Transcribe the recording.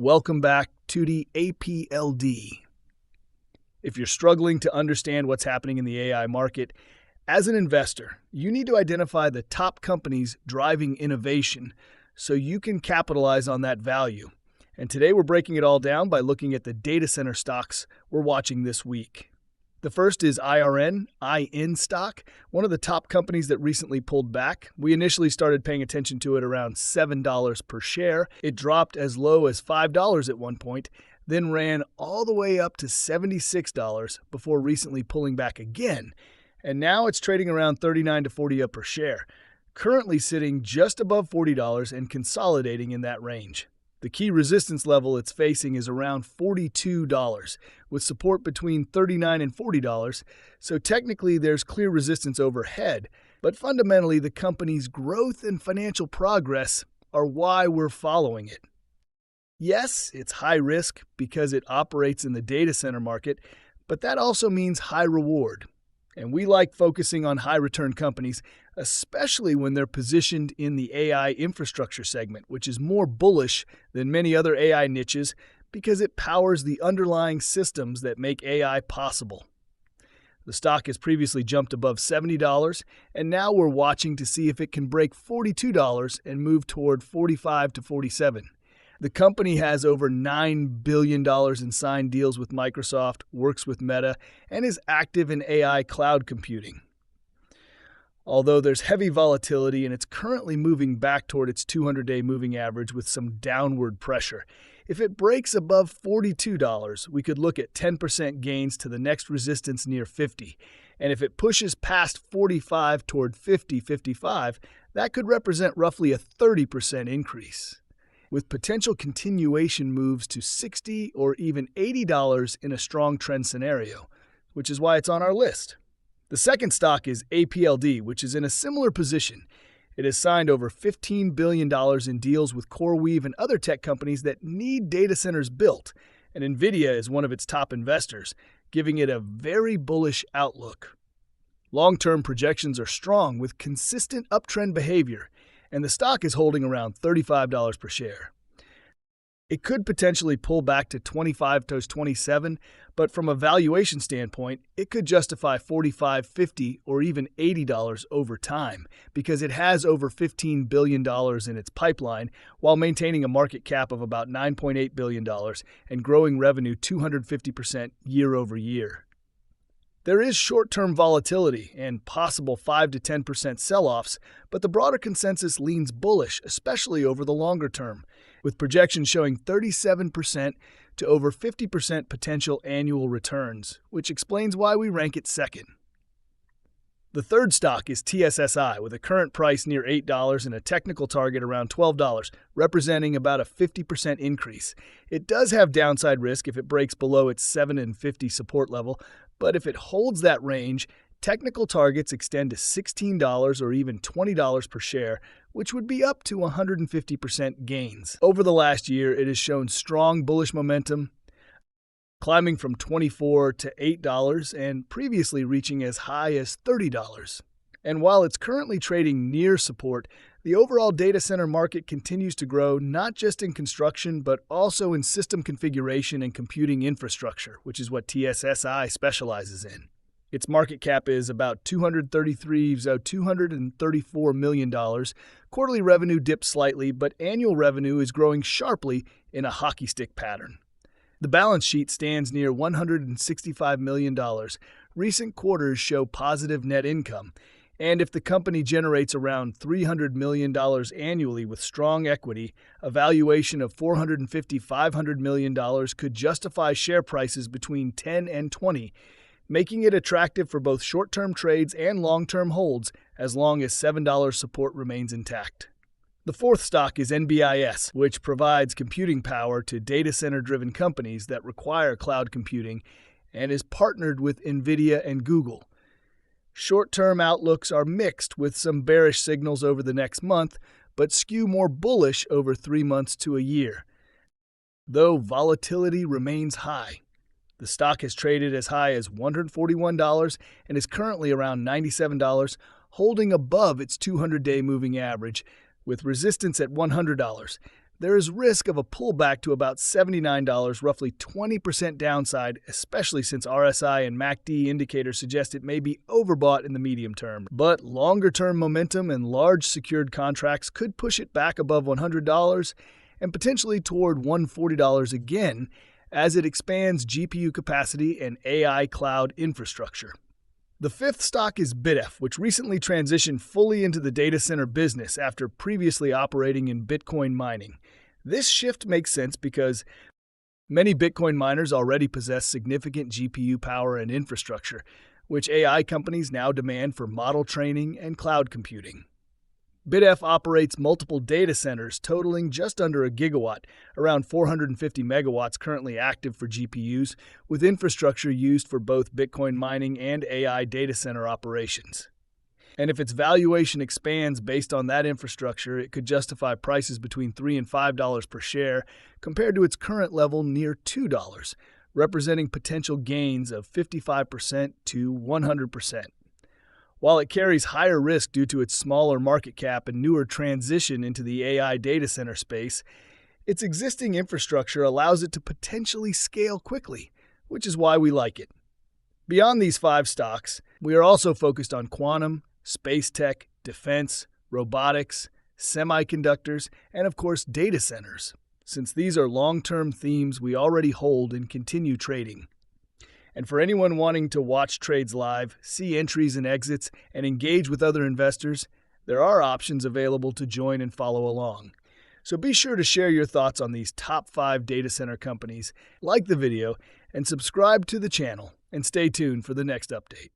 Welcome back to the APLD. If you're struggling to understand what's happening in the AI market, as an investor, you need to identify the top companies driving innovation so you can capitalize on that value. And today we're breaking it all down by looking at the data center stocks we're watching this week. The first is IRN stock, one of the top companies that recently pulled back. We initially started paying attention to it around $7 per share. It dropped as low as $5 at one point, then ran all the way up to $76 before recently pulling back again. And now it's trading around $39 to $40 per share, currently sitting just above $40 and consolidating in that range. The key resistance level it's facing is around $42, with support between $39 and $40, so technically there's clear resistance overhead, but fundamentally the company's growth and financial progress are why we're following it. Yes, it's high risk because it operates in the data center market, but that also means high reward. And we like focusing on high-return companies, especially when they're positioned in the AI infrastructure segment, which is more bullish than many other AI niches because it powers the underlying systems that make AI possible. The stock has previously jumped above $70, and now we're watching to see if it can break $42 and move toward $45 to $47. The company has over $9 billion in signed deals with Microsoft, works with Meta, and is active in AI cloud computing. Although there's heavy volatility and it's currently moving back toward its 200-day moving average with some downward pressure. If it breaks above $42, we could look at 10% gains to the next resistance near 50. And if it pushes past 45 toward 50-55, that could represent roughly a 30% increase, with potential continuation moves to $60 or even $80 in a strong trend scenario, which is why it's on our list. The second stock is APLD, which is in a similar position. It has signed over $15 billion in deals with CoreWeave and other tech companies that need data centers built, and Nvidia is one of its top investors, giving it a very bullish outlook. Long-term projections are strong with consistent uptrend behavior, and the stock is holding around $35 per share. It could potentially pull back to $25 to $27, but from a valuation standpoint, it could justify $45, $50, or even $80 over time because it has over $15 billion in its pipeline while maintaining a market cap of about $9.8 billion and growing revenue 250% year over year. There is short-term volatility and possible 5 to 10% sell-offs, but the broader consensus leans bullish, especially over the longer term, with projections showing 37% to over 50% potential annual returns, which explains why we rank it second. The third stock is TSSI, with a current price near $8 and a technical target around $12, representing about a 50% increase. It does have downside risk if it breaks below its $7.50 support level, but if it holds that range, technical targets extend to $16 or even $20 per share, which would be up to 150% gains. Over the last year, it has shown strong bullish momentum, climbing from $24 to $8 and previously reaching as high as $30. And while it's currently trading near support, the overall data center market continues to grow not just in construction, but also in system configuration and computing infrastructure, which is what TSSI specializes in. Its market cap is about $234 million. Quarterly revenue dipped slightly, but annual revenue is growing sharply in a hockey stick pattern. The balance sheet stands near $165 million. Recent quarters show positive net income, and if the company generates around $300 million annually with strong equity, a valuation of $450–500 million could justify share prices between 10 and 20, making it attractive for both short-term trades and long-term holds as long as $7 support remains intact. The fourth stock is NBIS, which provides computing power to data center-driven companies that require cloud computing and is partnered with Nvidia and Google. Short-term outlooks are mixed with some bearish signals over the next month, but skew more bullish over 3 months to a year. Though volatility remains high, the stock has traded as high as $141 and is currently around $97, holding above its 200-day moving average, with resistance at $100. there is risk of a pullback to about $79, roughly 20% downside, especially since RSI and MACD indicators suggest it may be overbought in the medium term. But longer-term momentum and large secured contracts could push it back above $100 and potentially toward $140 again as it expands GPU capacity and AI cloud infrastructure. The fifth stock is BITF, which recently transitioned fully into the data center business after previously operating in Bitcoin mining. This shift makes sense because many Bitcoin miners already possess significant GPU power and infrastructure, which AI companies now demand for model training and cloud computing. BITF operates multiple data centers totaling just under a gigawatt, around 450 megawatts currently active for GPUs, with infrastructure used for both Bitcoin mining and AI data center operations. And if its valuation expands based on that infrastructure, it could justify prices between $3 and $5 per share, compared to its current level near $2, representing potential gains of 55% to 100%. While it carries higher risk due to its smaller market cap and newer transition into the AI data center space, its existing infrastructure allows it to potentially scale quickly, which is why we like it. Beyond these 5 stocks, we are also focused on quantum, space tech, defense, robotics, semiconductors, and of course data centers, since these are long-term themes we already hold and continue trading. And for anyone wanting to watch trades live, see entries and exits, and engage with other investors, there are options available to join and follow along. So be sure to share your thoughts on these top 5 data center companies, like the video, and subscribe to the channel, and stay tuned for the next update.